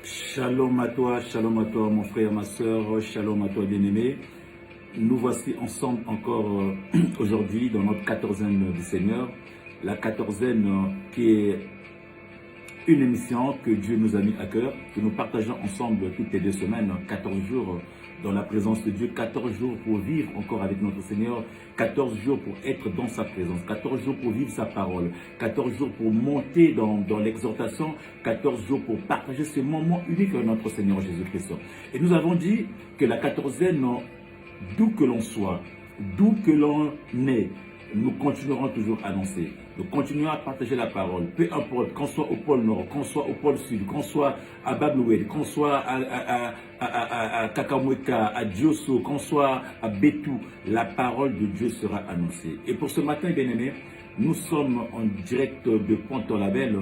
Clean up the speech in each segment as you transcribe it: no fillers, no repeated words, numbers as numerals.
Shalom à toi mon frère, ma soeur, shalom à toi bien-aimé. Nous voici ensemble encore aujourd'hui dans notre quatorzaine du Seigneur. La quatorzaine qui est une émission que Dieu nous a mis à cœur, que nous partageons ensemble toutes les 2 semaines, 14 jours dans la présence de Dieu, 14 jours pour vivre encore avec notre Seigneur, 14 jours pour être dans sa présence, 14 jours pour vivre sa parole, 14 jours pour monter dans l'exhortation, 14 jours pour partager ce moment unique avec notre Seigneur Jésus-Christ. Et nous avons dit que la quatorzaine, d'où que l'on soit, d'où que l'on est, nous continuerons toujours à annoncer. Nous continuerons à partager la parole. Peu importe, qu'on soit au pôle Nord, qu'on soit au pôle Sud, qu'on soit à Babloued, qu'on soit à Kakamweka, à Diosso, qu'on soit à Bétou, la parole de Dieu sera annoncée. Et pour ce matin, bien-aimés, nous sommes en direct de Pont-Label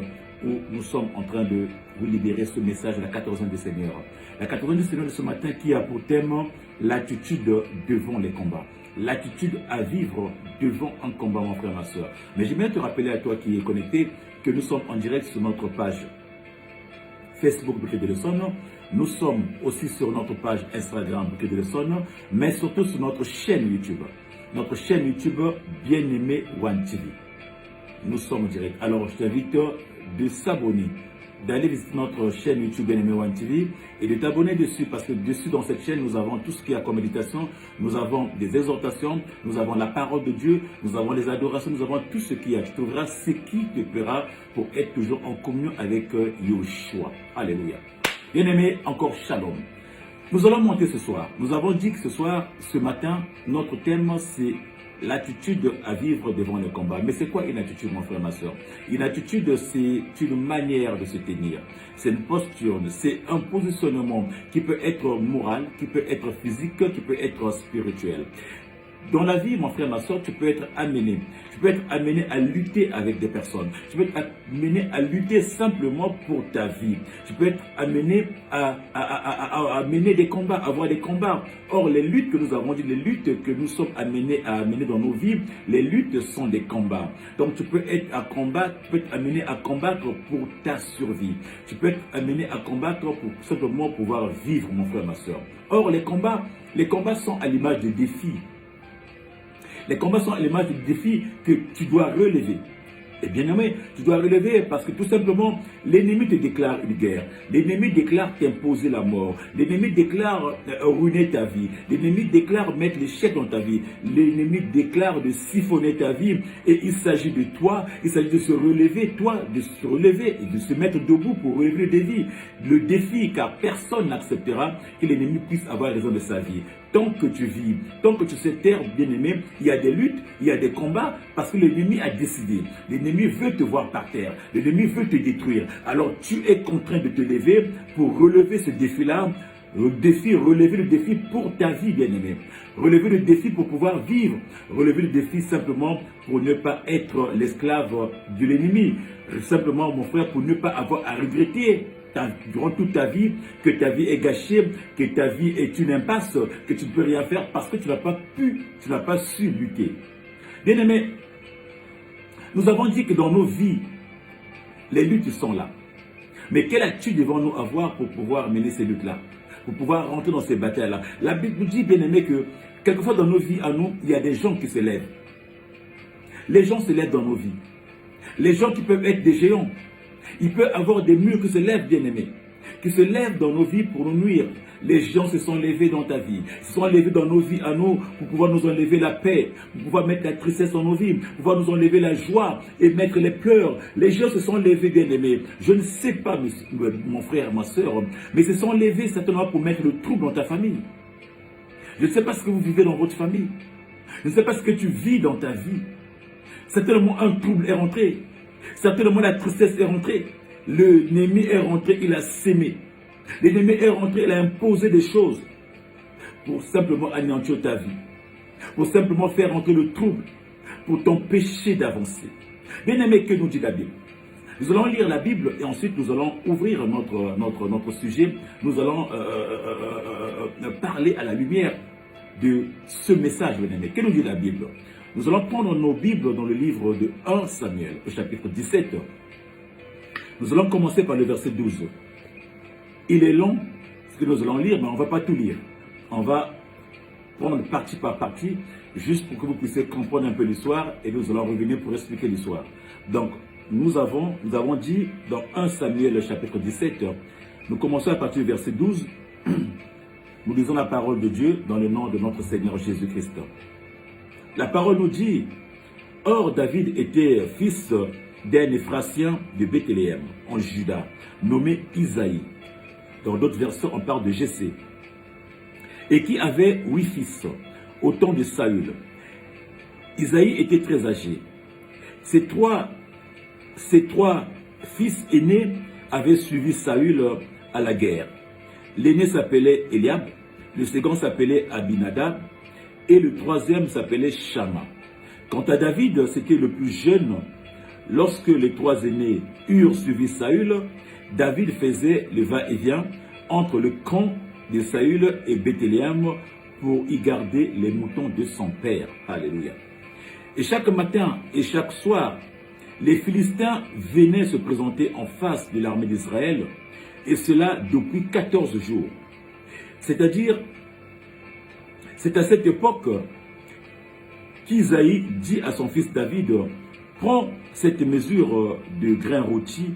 où nous sommes en train de vous libérer ce message de la 14e du Seigneur. La 14e du Seigneur de ce matin qui a pour thème l'attitude devant les combats. L'attitude à vivre devant un combat, mon frère, ma soeur. Mais j'aimerais te rappeler à toi qui est connecté que nous sommes en direct sur notre page Facebook Bouquet de Leçon. Nous sommes aussi sur notre page Instagram Bouquet de Leçon, mais surtout sur notre chaîne YouTube. Notre chaîne YouTube Bien-Aimé One TV. Nous sommes en direct. Alors je t'invite de s'abonner, d'aller visiter notre chaîne YouTube Bien-Aimé One TV et de t'abonner dessus parce que dessus dans cette chaîne nous avons tout ce qu'il y a comme méditation, nous avons des exhortations, nous avons la parole de Dieu, nous avons les adorations, nous avons tout ce qu'il y a. Tu trouveras ce qui te plaira pour être toujours en communion avec Yeshua. Alléluia. Bien-aimé, encore shalom. Nous allons monter ce soir. Nous avons dit que ce matin, notre thème c'est l'attitude à vivre devant le combat. Mais c'est quoi une attitude, mon frère, ma soeur? Une attitude, c'est une manière de se tenir. C'est une posture, c'est un positionnement qui peut être moral, qui peut être physique, qui peut être spirituel. Dans la vie, mon frère, ma soeur, tu peux être amené. Tu peux être amené à lutter avec des personnes. Tu peux être amené à lutter simplement pour ta vie. Tu peux être amené à mener des combats, à avoir des combats. Or, les luttes que nous avons dit, les luttes que nous sommes amenés à mener dans nos vies, les luttes sont des combats. Donc, tu peux être à combattre, tu peux être amené à combattre pour ta survie. Tu peux être amené à combattre pour simplement pouvoir vivre, mon frère, ma soeur. Or, les combats sont à l'image de défis. Les combats sont à l'image du défi que tu dois relever. Et bien aimé, tu dois relever parce que tout simplement, l'ennemi te déclare une guerre. L'ennemi déclare t'imposer la mort. L'ennemi déclare ruiner ta vie. L'ennemi déclare mettre l'échec dans ta vie. L'ennemi déclare de siphonner ta vie. Et il s'agit de toi, il s'agit de se relever, toi, de se relever et de se mettre debout pour relever des vies. Le défi, car personne n'acceptera que l'ennemi puisse avoir raison de sa vie. Tant que tu vis, tant que tu sais taire, bien-aimé, il y a des luttes, il y a des combats, parce que l'ennemi a décidé. L'ennemi veut te voir par terre. L'ennemi veut te détruire. Alors tu es contraint de te lever pour relever ce défi-là. Relever le défi pour ta vie, bien-aimé. Relever le défi pour pouvoir vivre. Relever le défi simplement pour ne pas être l'esclave de l'ennemi. Simplement, mon frère, pour ne pas avoir à regretter durant toute ta vie, que ta vie est gâchée, que ta vie est une impasse, que tu ne peux rien faire parce que tu n'as pas su lutter. Bien aimé, nous avons dit que dans nos vies, les luttes sont là. Mais quelle attitude devons-nous avoir pour pouvoir mener ces luttes-là, pour pouvoir rentrer dans ces batailles-là? La Bible nous dit, bien aimé, que quelquefois dans nos vies, à nous, il y a des gens qui se lèvent. Les gens se lèvent dans nos vies. Les gens qui peuvent être des géants. Il peut y avoir des murs qui se lèvent, bien-aimés, qui se lèvent dans nos vies pour nous nuire. Les gens se sont levés dans ta vie, se sont levés dans nos vies à nous pour pouvoir nous enlever la paix, pour pouvoir mettre la tristesse dans nos vies, pour pouvoir nous enlever la joie et mettre les pleurs. Les gens se sont levés, bien-aimés. Je ne sais pas, mon frère, ma soeur, mais se sont levés certainement pour mettre le trouble dans ta famille. Je ne sais pas ce que vous vivez dans votre famille. Je ne sais pas ce que tu vis dans ta vie. Certainement un trouble est rentré. Certainement la tristesse est rentrée. L'ennemi est rentré, il a sémé. L'ennemi est rentré, il a imposé des choses pour simplement anéantir ta vie. Pour simplement faire rentrer le trouble. Pour t'empêcher d'avancer. Bien aimé, que nous dit la Bible? Nous allons lire la Bible et ensuite nous allons ouvrir notre sujet. Nous allons parler à la lumière de ce message, bien aimé. Que nous dit la Bible? Nous allons prendre nos Bibles dans le livre de 1 Samuel, au chapitre 17. Nous allons commencer par le verset 12. Il est long, ce que nous allons lire, mais on ne va pas tout lire. On va prendre partie par partie, juste pour que vous puissiez comprendre un peu l'histoire, et nous allons revenir pour expliquer l'histoire. Donc, nous avons dit dans 1 Samuel chapitre 17, nous commençons à partir du verset 12, nous lisons la parole de Dieu dans le nom de notre Seigneur Jésus-Christ. La parole nous dit, « Or David était fils d'un Éphratien de Bethléem, en Juda, nommé Isaïe. » Dans d'autres versions, on parle de Jessé. Et qui avait 8 fils au temps de Saül. Isaïe était très âgé. Ces trois fils aînés avaient suivi Saül à la guerre. L'aîné s'appelait Eliab, le second s'appelait Abinadab et le troisième s'appelait Shama. Quant à David, c'était le plus jeune. Lorsque les 3 aînés eurent suivi Saül, David faisait le va-et-vient entre le camp de Saül et Bethléem pour y garder les moutons de son père. Alléluia. Et chaque matin et chaque soir, les Philistins venaient se présenter en face de l'armée d'Israël, et cela depuis 14 jours. C'est-à-dire, c'est à cette époque qu'Isaïe dit à son fils David, « Prends cette mesure de grains rôtis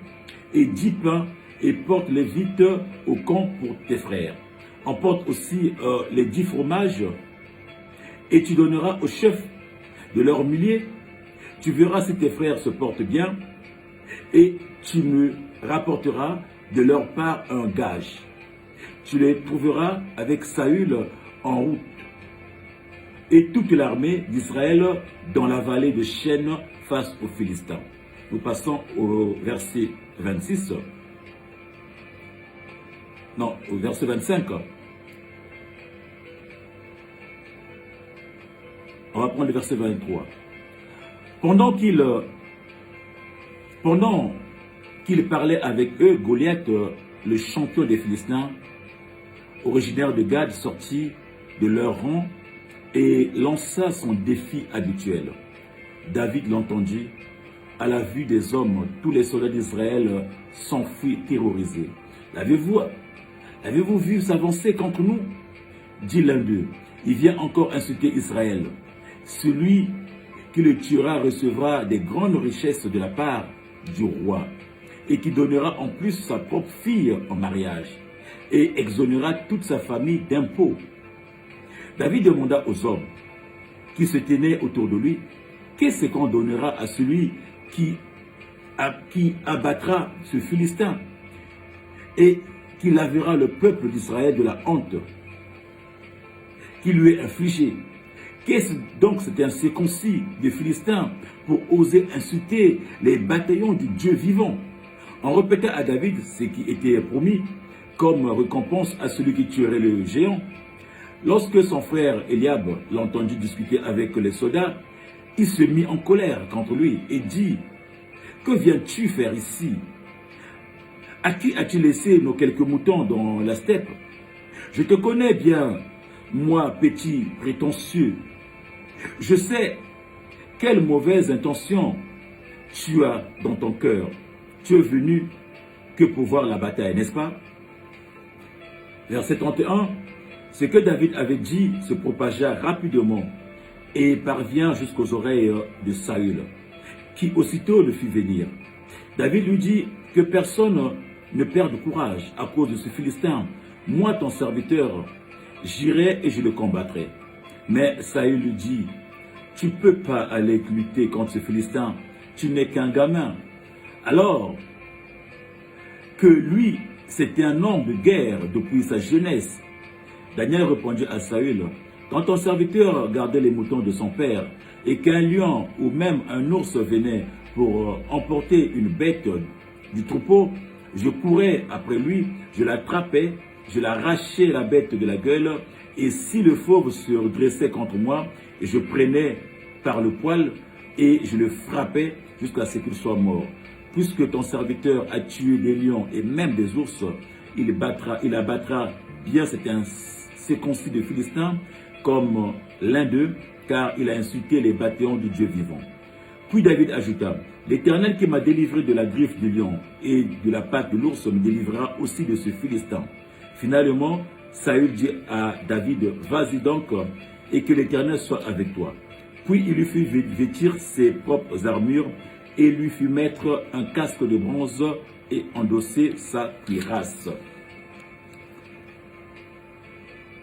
et 10 pains et porte-les vite au camp pour tes frères. Emporte aussi les 10 fromages et tu donneras au chef de leurs milliers. Tu verras si tes frères se portent bien et tu me rapporteras de leur part un gage. Tu les trouveras avec Saül en route et toute l'armée d'Israël dans la vallée de Chêne face aux Philistins. » Nous passons au verset 26. Non, au verset 25. On va prendre le verset 23. Pendant qu'il parlait avec eux, Goliath, le champion des Philistins, originaire de Gad, sortit de leur rang et lança son défi habituel. David l'entendit. À la vue des hommes, tous les soldats d'Israël s'enfuient terrorisés. L'avez-vous vu s'avancer contre nous? Dit l'un d'eux. Il vient encore insulter Israël. Celui qui le tuera recevra des grandes richesses de la part du roi et qui donnera en plus sa propre fille en mariage et exonérera toute sa famille d'impôts. David demanda aux hommes qui se tenaient autour de lui, qu'est-ce qu'on donnera à celui qui abattra ce Philistin et qui lavera le peuple d'Israël de la honte qui lui est infligée? Qu'est-ce donc cet incirconcis des Philistins pour oser insulter les bataillons du Dieu vivant? On répéta à David ce qui était promis comme récompense à celui qui tuerait le géant. Lorsque son frère Eliab l'entendit discuter avec les soldats, il se mit en colère contre lui et dit, « Que viens-tu faire ici? À qui as-tu laissé nos quelques moutons dans la steppe? Je te connais bien, moi, petit prétentieux. Je sais quelle mauvaise intention tu as dans ton cœur. Tu es venu que pour voir la bataille, n'est-ce pas? » Verset 31, ce que David avait dit se propagea rapidement et parvient jusqu'aux oreilles de Saül, qui aussitôt le fit venir. David lui dit que personne ne perde courage à cause de ce Philistin. Moi, ton serviteur, j'irai et je le combattrai. Mais Saül lui dit, tu ne peux pas aller lutter contre ce Philistin, tu n'es qu'un gamin. Alors que lui, c'était un homme de guerre depuis sa jeunesse. Daniel répondit à Saül, quand ton serviteur gardait les moutons de son père et qu'un lion ou même un ours venait pour emporter une bête du troupeau, je courais après lui, je l'attrapais, je l'arrachais la bête de la gueule, et si le fauve se redressait contre moi, je prenais par le poil et je le frappais jusqu'à ce qu'il soit mort. Puisque ton serviteur a tué des lions et même des ours, il abattra bien cet incirconcis de Philistins comme l'un d'eux, car il a insulté les bataillons du Dieu vivant. Puis David ajouta, l'Éternel qui m'a délivré de la griffe du lion et de la patte de l'ours me délivrera aussi de ce Philistin. Finalement, Saül dit à David, vas-y donc et que l'Éternel soit avec toi. Puis il lui fit vêtir ses propres armures et lui fit mettre un casque de bronze et endosser sa cuirasse.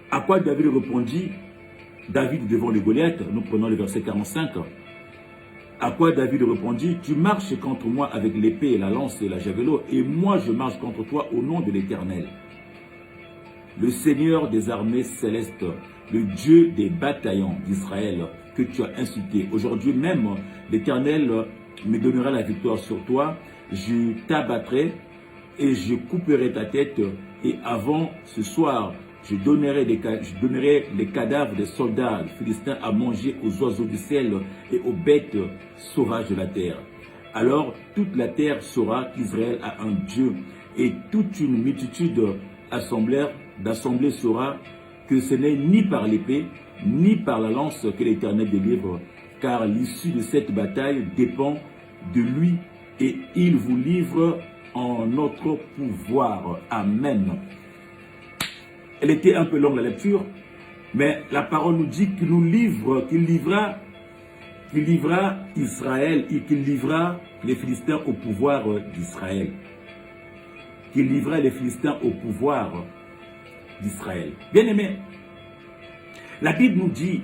À quoi David répondit, David devant le Goliath, nous prenons le verset 45, à quoi David répondit, tu marches contre moi avec l'épée et la lance et la javelot, et moi je marche contre toi au nom de l'Éternel. Le Seigneur des armées célestes, le Dieu des bataillons d'Israël que tu as insulté. Aujourd'hui même, l'Éternel me donnera la victoire sur toi, je t'abattrai et je couperai ta tête, et avant ce soir, je donnerai les cadavres des soldats philistins à manger aux oiseaux du ciel et aux bêtes sauvages de la terre. Alors toute la terre saura qu'Israël a un Dieu, et toute une multitude d'assemblées saura que ce n'est ni par l'épée, ni par la lance que l'Éternel délivre, car l'issue de cette bataille dépend de lui, et il vous livre en notre pouvoir. Amen. Elle était un peu longue la lecture, mais la parole nous dit qu'il nous livre, qu'il livra Israël et qu'il livra les Philistins au pouvoir d'Israël. Qu'il livra les Philistins au pouvoir d'Israël. Bien-aimés, la Bible nous dit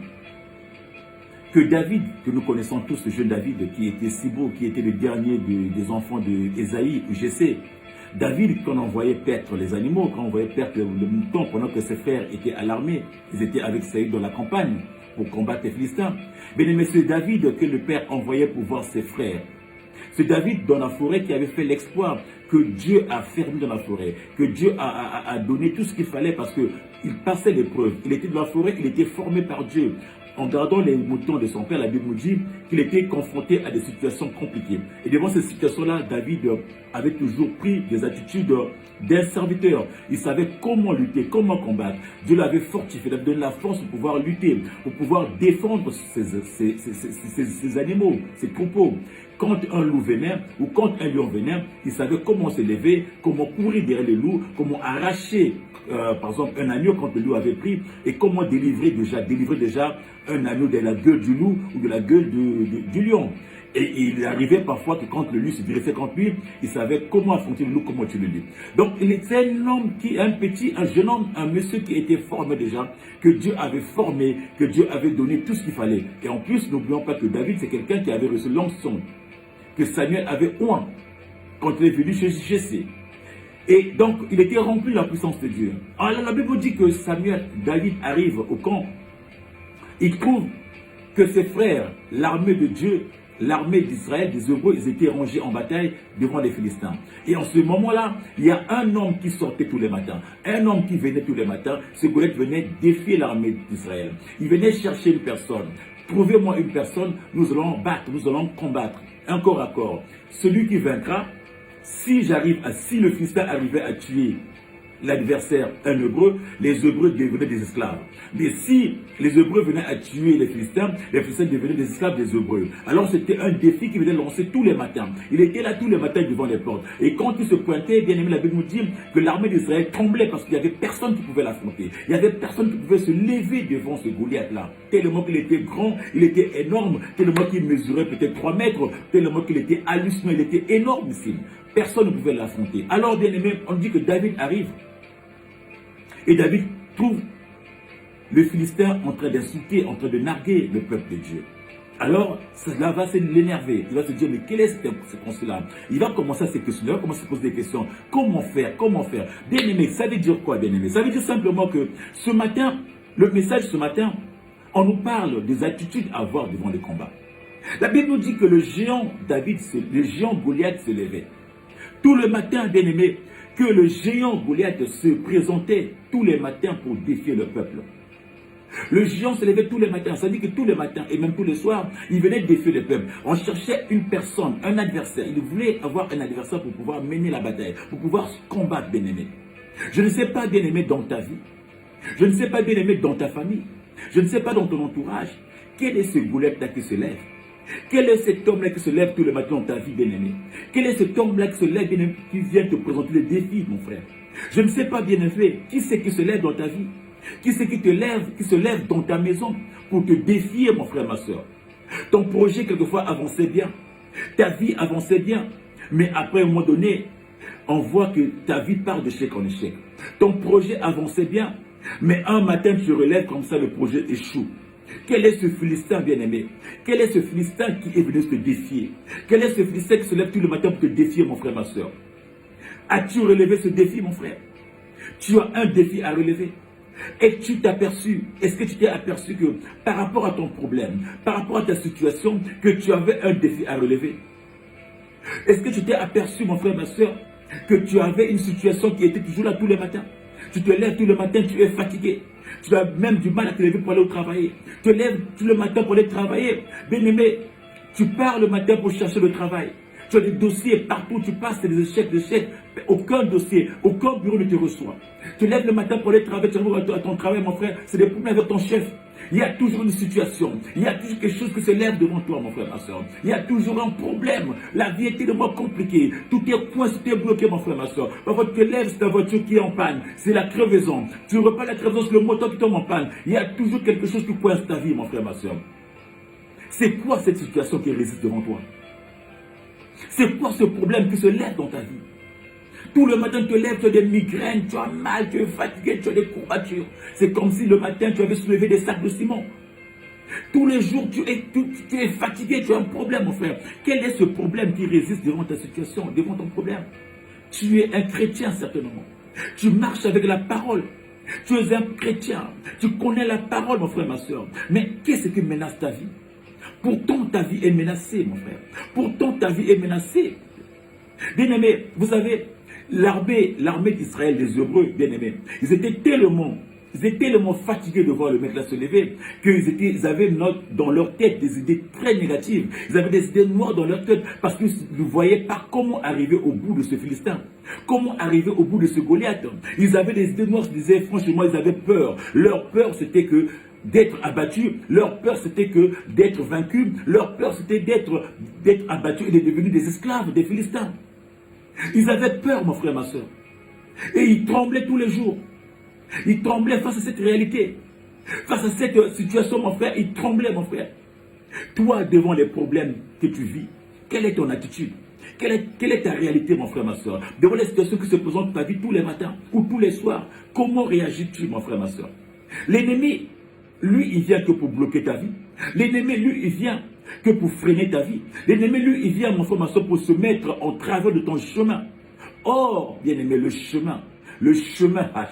que David, que nous connaissons tous, ce jeune David qui était si beau, qui était le dernier des enfants d'Ésaïe ou Jessé, David, quand on voyait perdre les animaux, quand on voyait perdre le mouton, pendant que ses frères étaient à l'armée, ils étaient avec Saül dans la campagne pour combattre les Philistins. Mais c'est David que le père envoyait pour voir ses frères. C'est David dans la forêt qui avait fait l'exploit que Dieu a fermé dans la forêt, que Dieu a donné tout ce qu'il fallait parce qu'il passait l'épreuve. Il était dans la forêt, il était formé par Dieu. En gardant les moutons de son père, la Bible nous dit qu'il était confronté à des situations compliquées. Et devant ces situations-là, David avait toujours pris des attitudes d'un serviteur. Il savait comment lutter, comment combattre. Dieu l'avait fortifié, il avait donné la force pour pouvoir lutter, pour pouvoir défendre ses animaux, ses troupeaux. Quand un loup venait ou quand un lion venait, il savait comment se lever, comment courir derrière les loups, comment arracher, par exemple, un agneau quand le loup avait pris, et comment délivrer déjà un agneau de la gueule du loup ou de la gueule du lion. Et il arrivait parfois que quand le loup se dressait contre lui, il savait comment affronter le loup, comment tuer le loup. Donc il était un homme un jeune homme, un monsieur qui était formé déjà, que Dieu avait formé, que Dieu avait donné tout ce qu'il fallait. Et en plus, n'oublions pas que David, c'est quelqu'un qui avait reçu l'onction, que Samuel avait oint quand il est venu chez Jessé. Et donc, il était rempli de la puissance de Dieu. Alors, la Bible dit que David arrive au camp. Il trouve que ses frères, l'armée de Dieu, l'armée d'Israël, des Hébreux, ils étaient rangés en bataille devant les Philistins. Et en ce moment-là, il y a un homme qui sortait tous les matins. Un homme qui venait tous les matins. Ce Goliath venait défier l'armée d'Israël. Il venait chercher une personne. Trouvez-moi une personne, nous allons battre, nous allons combattre. Un corps à corps. Celui qui vaincra, si le Philistin arrivait à tuer l'adversaire, un Hébreu, les Hébreux devenaient des esclaves. Mais si les Hébreux venaient à tuer les Philistins devenaient des esclaves des Hébreux. Alors c'était un défi qui venait lancer tous les matins. Il était là tous les matins devant les portes. Et quand il se pointait, bien aimé, la Bible nous dit que l'armée d'Israël tremblait parce qu'il n'y avait personne qui pouvait l'affronter. Il n'y avait personne qui pouvait se lever devant ce Goliath-là. Tellement qu'il était grand, il était énorme, tellement qu'il mesurait peut-être 3 mètres, tellement qu'il était hallucinant, il était énormissime. Personne ne pouvait l'affronter. Alors, bien aimé, on dit que David arrive. Et David trouve le Philistin en train d'insulter, en train de narguer le peuple de Dieu. Alors, cela va l'énerver. Il va se dire, mais quel est ce conseil-là? Il va commencer à se questionner, il va commencer à se poser des questions. Comment faire? Comment faire? Bien aimé, ça veut dire quoi, bien aimé? Ça veut dire simplement que ce matin, le message ce matin, on nous parle des attitudes à avoir devant les combats. La Bible nous dit que le géant Goliath se levait. Tout le matin, bien aimé, que le géant Goliath se présentait tous les matins pour défier le peuple. Le géant se levait tous les matins, ça dit que tous les matins et même tous les soirs, il venait défier le peuple. On cherchait une personne, un adversaire. Il voulait avoir un adversaire pour pouvoir mener la bataille, pour pouvoir combattre, bien-aimé. Je ne sais pas, bien-aimé, dans ta vie. Je ne sais pas, bien-aimé, dans ta famille. Je ne sais pas dans ton entourage. Quel est ce Goliath-là qui se lève? Quel est cet homme-là qui se lève tous les matins dans ta vie, bien-aimé? Quel est cet homme-là qui se lève, bien-aimé, qui vient te présenter les défis, mon frère? Je ne sais pas, bien-aimé, qui c'est qui se lève dans ta vie? Qui c'est qui se lève dans ta maison pour te défier, mon frère, ma soeur? Ton projet, quelquefois, avançait bien. Ta vie avançait bien. Mais après, à un moment donné, on voit que ta vie part d'échec en échec. Ton projet avançait bien. Mais un matin, tu relèves comme ça, le projet échoue. Quel est ce Philistin, bien-aimé? Quel est ce Philistin qui est venu te défier? Quel est ce Philistin qui se lève tout le matin pour te défier, mon frère, ma soeur? As-tu relevé ce défi, mon frère? Tu as un défi à relever. Et tu t'es aperçu, est-ce que tu t'es aperçu que par rapport à ton problème, par rapport à ta situation, que tu avais un défi à relever? Est-ce que tu t'es aperçu, mon frère, ma soeur, que tu avais une situation qui était toujours là tous les matins? Tu te lèves tous les matins, tu es fatigué. Tu as même du mal à te lever pour aller travailler. Tu te lèves tout le matin pour aller travailler. Bien-aimé, tu pars le matin pour chercher le travail. Tu as des dossiers partout, tu passes, c'est des échecs. Aucun dossier, aucun bureau ne te reçoit. Tu lèves le matin pour aller travailler, tu arrives à ton travail, mon frère, c'est des problèmes avec ton chef. Il y a toujours une situation, il y a toujours quelque chose qui se lève devant toi, mon frère, ma soeur. Il y a toujours un problème. La vie est tellement compliquée. Tout est coincé, tout est bloqué, mon frère, ma soeur. Parfois, tu te lèves, c'est ta voiture qui est en panne. C'est la crevaison. Tu repars la crevaison, c'est le moteur qui tombe en panne. Il y a toujours quelque chose qui coince ta vie, mon frère, ma soeur. C'est quoi cette situation qui résiste devant toi? C'est quoi ce problème qui se lève dans ta vie? Tout le matin, tu te lèves, tu as des migraines, tu as mal, tu es fatigué, tu as des courbatures. C'est comme si le matin, tu avais soulevé des sacs de ciment. Tous les jours, tu es fatigué, tu as un problème, mon frère. Quel est ce problème qui résiste devant ta situation, devant ton problème? Tu es un chrétien, certainement. Tu marches avec la parole. Tu es un chrétien. Tu connais la parole, mon frère, ma soeur. Mais qu'est-ce qui menace ta vie? Pourtant, ta vie est menacée, mon frère. Pourtant, ta vie est menacée. Bien-aimé, vous savez, l'armée d'Israël, des Hébreux, bien-aimés, ils étaient tellement fatigués de voir le mec là se lever, qu'ils avaient dans leur tête des idées très négatives. Ils avaient des idées noires dans leur tête parce qu'ils ne voyaient pas comment arriver au bout de ce Philistin. Comment arriver au bout de ce Goliath. Ils avaient des idées noires, ils disaient, franchement, ils avaient peur. Leur peur, c'était que d'être abattus, leur peur c'était que d'être vaincus, leur peur c'était d'être abattus et de devenir des esclaves des Philistins. Ils avaient peur, mon frère, ma soeur. Et ils tremblaient tous les jours. Ils tremblaient face à cette réalité. Face à cette situation, mon frère, ils tremblaient, mon frère. Toi, devant les problèmes que tu vis, quelle est ton attitude? Quelle est ta réalité, mon frère, ma soeur? Devant les situations qui se présentent dans ta vie tous les matins ou tous les soirs, comment réagis-tu, mon frère, ma soeur? L'ennemi, lui, il vient que pour bloquer ta vie. L'ennemi, lui, il vient que pour freiner ta vie. L'ennemi, lui, il vient, mon frère, ma soeur, pour se mettre en travers de ton chemin. Or, bien-aimé, le chemin H.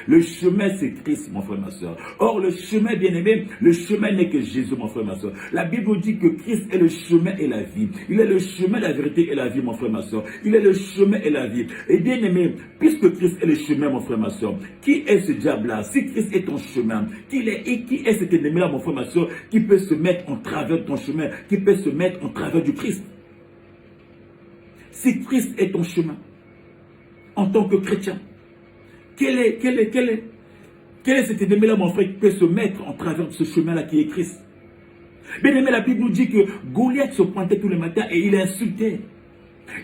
Le chemin, c'est Christ, mon frère, ma soeur. Or, le chemin, bien-aimé, le chemin n'est que Jésus, mon frère, ma soeur. La Bible dit que Christ est le chemin et la vie. Il est le chemin, la vérité et la vie, mon frère, ma soeur. Il est le chemin et la vie. Et bien-aimé, puisque Christ est le chemin, mon frère, ma soeur, qui est ce diable-là? Si Christ est ton chemin, qui est cet ennemi-là, mon frère, ma soeur, qui peut se mettre en travers de ton chemin, qui peut se mettre en travers du Christ? Si Christ est ton chemin, en tant que chrétien, quel est cet ennemi-là, mon frère, qui peut se mettre en travers de ce chemin-là qui est Christ? Bien aimé, la Bible nous dit que Goliath se pointait tous les matins et il insultait.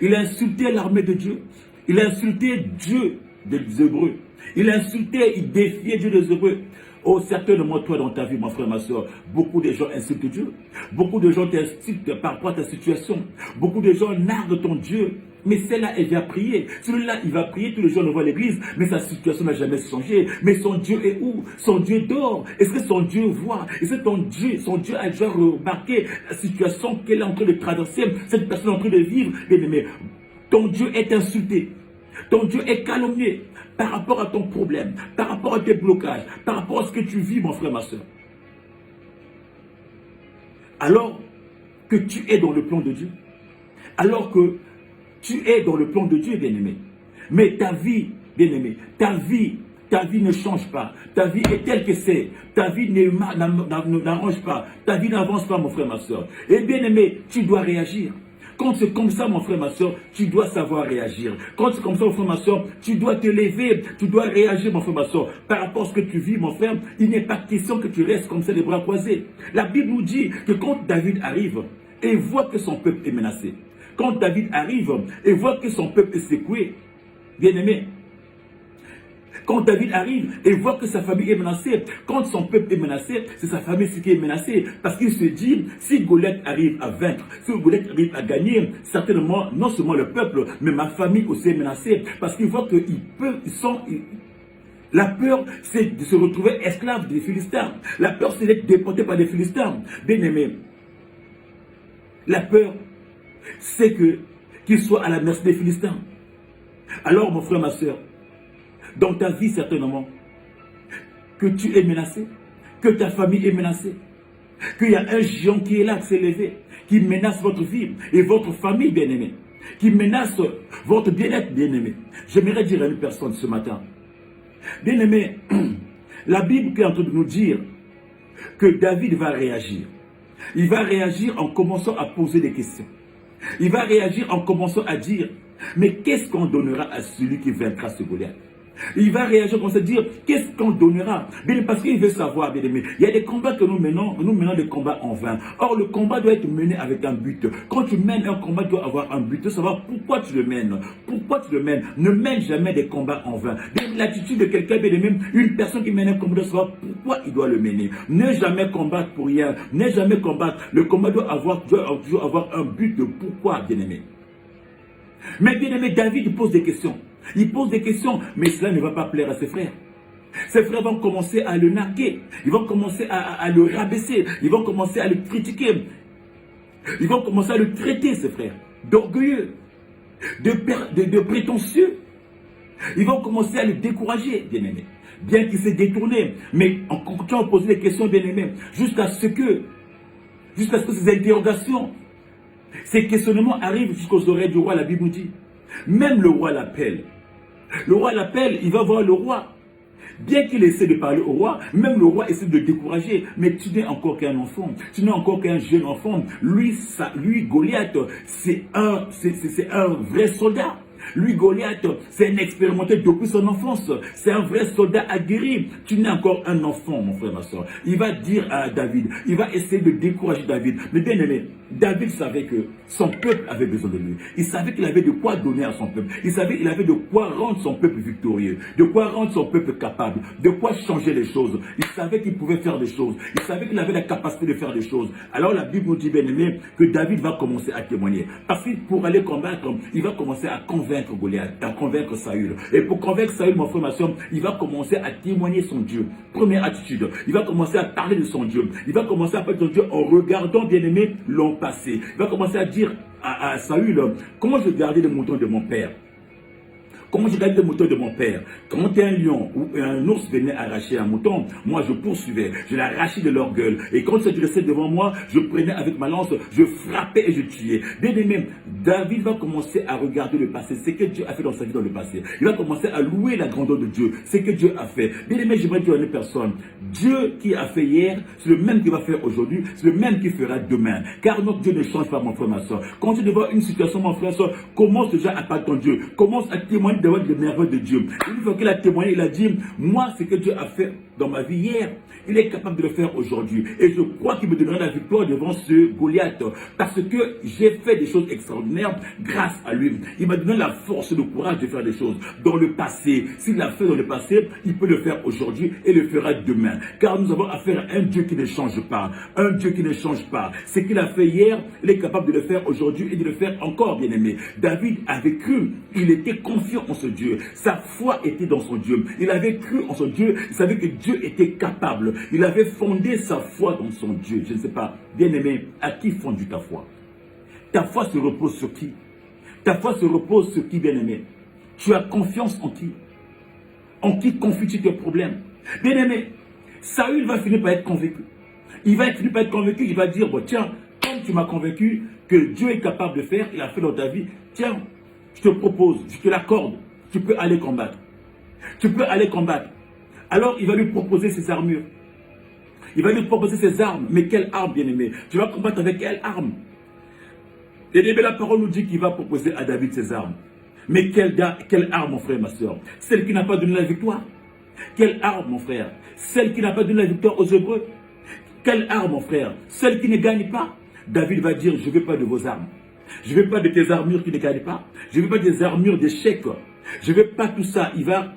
Il insultait l'armée de Dieu. Il insultait Dieu des Hébreux. Il insultait, il défiait Dieu des Hébreux. Oh, certainement, toi, dans ta vie, mon frère, ma soeur, beaucoup de gens insultent Dieu. Beaucoup de gens t'insultent par rapport à ta situation. Beaucoup de gens narguent ton Dieu. Mais celle-là, elle vient prier. Celui-là, il va prier, tous les jours, on le voit à l'église. Mais sa situation n'a jamais changé. Mais son Dieu est où? Son Dieu dort. Est-ce que son Dieu voit? Est-ce que son Dieu a déjà remarqué la situation qu'elle est en train de traverser? Cette personne est en train de vivre. Mais ton Dieu est insulté. Ton Dieu est calomnié par rapport à ton problème, par rapport à tes blocages, par rapport à ce que tu vis, mon frère, ma soeur. Alors que tu es dans le plan de Dieu, alors que tu es dans le plan de Dieu, bien-aimé, mais ta vie, bien-aimé, ta vie ne change pas. Ta vie est telle que c'est. Ta vie n'arrange pas. Ta vie n'avance pas, mon frère, ma soeur. Et bien-aimé, tu dois réagir. Quand c'est comme ça, mon frère, ma soeur, tu dois savoir réagir. Quand c'est comme ça, mon frère, ma soeur, tu dois te lever, tu dois réagir, mon frère, ma soeur. Par rapport à ce que tu vis, mon frère, il n'est pas question que tu restes comme ça, les bras croisés. La Bible nous dit que quand David arrive, et voit que son peuple est menacé, quand David arrive et voit que son peuple est secoué, bien-aimé, quand David arrive et voit que sa famille est menacée, quand son peuple est menacé, c'est sa famille qui est menacée. Parce qu'il se dit, si Goliath arrive à vaincre, si Goliath arrive à gagner, certainement, non seulement le peuple, mais ma famille aussi est menacée. Parce qu'il voit la peur, c'est de se retrouver esclave des Philistins. La peur, c'est d'être déporté par les Philistins. Bien aimé, la peur, c'est qu'il soit à la merci des Philistins. Alors, mon frère, ma soeur, dans ta vie, certainement, que tu es menacé, que ta famille est menacée, qu'il y a un géant qui est là, qui s'est levé, qui menace votre vie et votre famille, bien-aimée, qui menace votre bien-être, bien-aimé. J'aimerais dire à une personne ce matin, bien-aimé, la Bible est en train de nous dire que David va réagir. Il va réagir en commençant à poser des questions. Il va réagir en commençant à dire, mais qu'est-ce qu'on donnera à celui qui vaincra ce Goliath? Il va réagir comme ça, dire, qu'est-ce qu'on donnera? Bien, parce qu'il veut savoir, bien aimé, il y a des combats que nous menons des combats en vain. Or, le combat doit être mené avec un but. Quand tu mènes un combat, tu dois avoir un but, tu dois savoir pourquoi tu le mènes. Pourquoi tu le mènes? Ne mène jamais des combats en vain. L'attitude de quelqu'un, bien aimé, une personne qui mène un combat doit savoir pourquoi il doit le mener. Ne jamais combattre pour rien. Ne jamais combattre. Le combat doit toujours avoir un but de pourquoi, bien aimé. Mais bien aimé, David pose des questions. Il pose des questions, mais cela ne va pas plaire à ses frères. Ses frères vont commencer à le narguer. Ils vont commencer à le rabaisser. Ils vont commencer à le critiquer. Ils vont commencer à le traiter, ses frères, d'orgueilleux, de prétentieux. Ils vont commencer à le décourager, bien-aimé. Bien qu'il s'est détourné, mais en continuant à poser des questions, bien-aimé, jusqu'à ce que ces interrogations, ces questionnements arrivent jusqu'aux oreilles du roi, la Bible nous dit. Même le roi l'appelle. Le roi l'appelle, il va voir le roi. Bien qu'il essaie de parler au roi, même le roi essaie de le décourager. Mais tu n'es encore qu'un enfant. Tu n'es encore qu'un jeune enfant. Lui Goliath, c'est un vrai soldat. Lui, Goliath, c'est un expérimenté depuis son enfance. C'est un vrai soldat aguerri. Tu n'es encore un enfant, mon frère, ma soeur. Il va dire à David, il va essayer de décourager David. Mais bien aimé, David savait que son peuple avait besoin de lui. Il savait qu'il avait de quoi donner à son peuple. Il savait qu'il avait de quoi rendre son peuple victorieux. De quoi rendre son peuple capable. De quoi changer les choses. Il savait qu'il pouvait faire des choses. Il savait qu'il avait la capacité de faire des choses. Alors la Bible nous dit, bien aimé, que David va commencer à témoigner. Parce que pour aller combattre, il va commencer à convaincre Goliath, à convaincre Saül. Et pour convaincre Saül, mon frère, ma soeur, il va commencer à témoigner son Dieu. Première attitude, il va commencer à parler de son Dieu. Il va commencer à parler de son Dieu en regardant, bien aimé, l'an passé. Il va commencer à dire à Saül, comment je gardais le mouton de mon père? Comment je gagne le mouton de mon père? Quand un lion ou un ours venait arracher un mouton, moi je poursuivais, je l'arrachais de leur gueule. Et quand se dressait devant moi, je prenais avec ma lance, je frappais et je tuais. Bien aimé, David va commencer à regarder le passé, ce que Dieu a fait dans sa vie dans le passé. Il va commencer à louer la grandeur de Dieu, ce que Dieu a fait. Bien aimé, j'aimerais dire à une personne, Dieu qui a fait hier, c'est le même qui va faire aujourd'hui, c'est le même qui fera demain. Car notre Dieu ne change pas, mon frère, ma soeur. Quand tu devant une situation, mon frère, ma soeur, commence déjà à parler de ton Dieu. Commence à témoigner devant les merveilles de Dieu. Une fois qu'il a témoigné, il a dit, moi, ce que Dieu a fait dans ma vie hier, il est capable de le faire aujourd'hui. Et je crois qu'il me donnera la victoire devant ce Goliath. Parce que j'ai fait des choses extraordinaires grâce à lui. Il m'a donné la force, le courage de faire des choses dans le passé. S'il l'a fait dans le passé, il peut le faire aujourd'hui et le fera demain. Car nous avons affaire à un Dieu qui ne change pas. Un Dieu qui ne change pas. Ce qu'il a fait hier, il est capable de le faire aujourd'hui et de le faire encore, bien aimé. David avait cru. Il était confiant en ce Dieu. Sa foi était dans son Dieu. Il avait cru en son Dieu. Il savait que Dieu était capable. Il avait fondé sa foi dans son Dieu. Je ne sais pas, bien aimé, à qui fonde ta foi? Ta foi se repose sur qui? Ta foi se repose sur qui, bien aimé? Tu as confiance en qui? En qui confies-tu tes problèmes? Bien aimé, Saül va finir par être convaincu. Il va finir par être convaincu. Il va dire, bon, tiens, comme tu m'as convaincu que Dieu est capable de faire, il a fait dans ta vie, tiens, je te propose, je te l'accorde, tu peux aller combattre. Tu peux aller combattre. Alors, il va lui proposer ses armures. Il va lui proposer ses armes. Mais quelle arme, bien-aimé? Tu vas combattre avec quelle arme? Et bien, la parole nous dit qu'il va proposer à David ses armes. Mais quelle arme, mon frère, ma soeur? Celle qui n'a pas donné la victoire. Quelle arme, mon frère? Celle qui n'a pas donné la victoire aux Hébreux. Quelle arme, mon frère? Celle qui ne gagne pas. David va dire, je ne veux pas de vos armes. Je ne veux pas de tes armures qui ne caillent pas. Je ne veux pas des armures d'échecs. Je ne veux pas tout ça.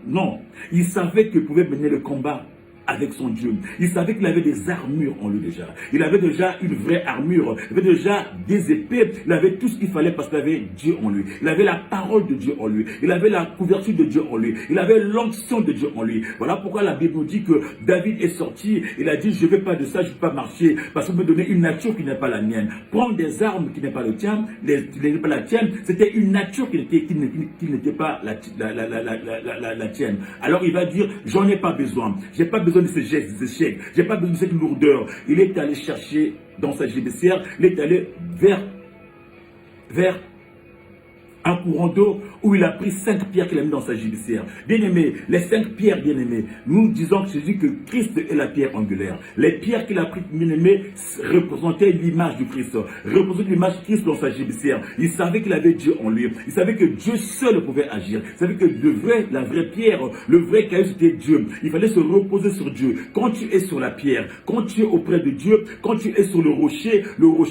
Non. Il savait qu'il pouvait mener le combat avec son Dieu. Il savait qu'il avait des armures en lui déjà. Il avait déjà une vraie armure. Il avait déjà des épées. Il avait tout ce qu'il fallait parce qu'il avait Dieu en lui. Il avait la parole de Dieu en lui. Il avait la couverture de Dieu en lui. Il avait l'onction de Dieu en lui. Voilà pourquoi la Bible nous dit que David est sorti. Il a dit, je ne veux pas de ça, je ne veux pas marcher. Parce qu'on me donner une nature qui n'est pas la mienne. Prendre des armes qui n'est pas le tien, n'est pas la tienne. C'était une nature qui n'était pas la tienne. Alors il va dire, j'en ai pas besoin. J'ai pas besoin de ces échecs. J'ai pas besoin de cette lourdeur. Il est allé chercher dans sa gibecière, il est allé vers un courant d'eau où il a pris 5 pierres qu'il a mis dans sa gibecière. Bien-aimé, les 5 pierres, bien-aimé, nous disons que Jésus que Christ est la pierre angulaire. Les pierres qu'il a prises, bien-aimé, représentaient l'image du Christ, représentaient l'image de Christ dans sa gibecière. Il savait qu'il avait Dieu en lui. Il savait que Dieu seul pouvait agir. Il savait que la vraie pierre, le vrai caillou, c'était Dieu. Il fallait se reposer sur Dieu. Quand tu es sur la pierre, quand tu es auprès de Dieu, quand tu es sur le rocher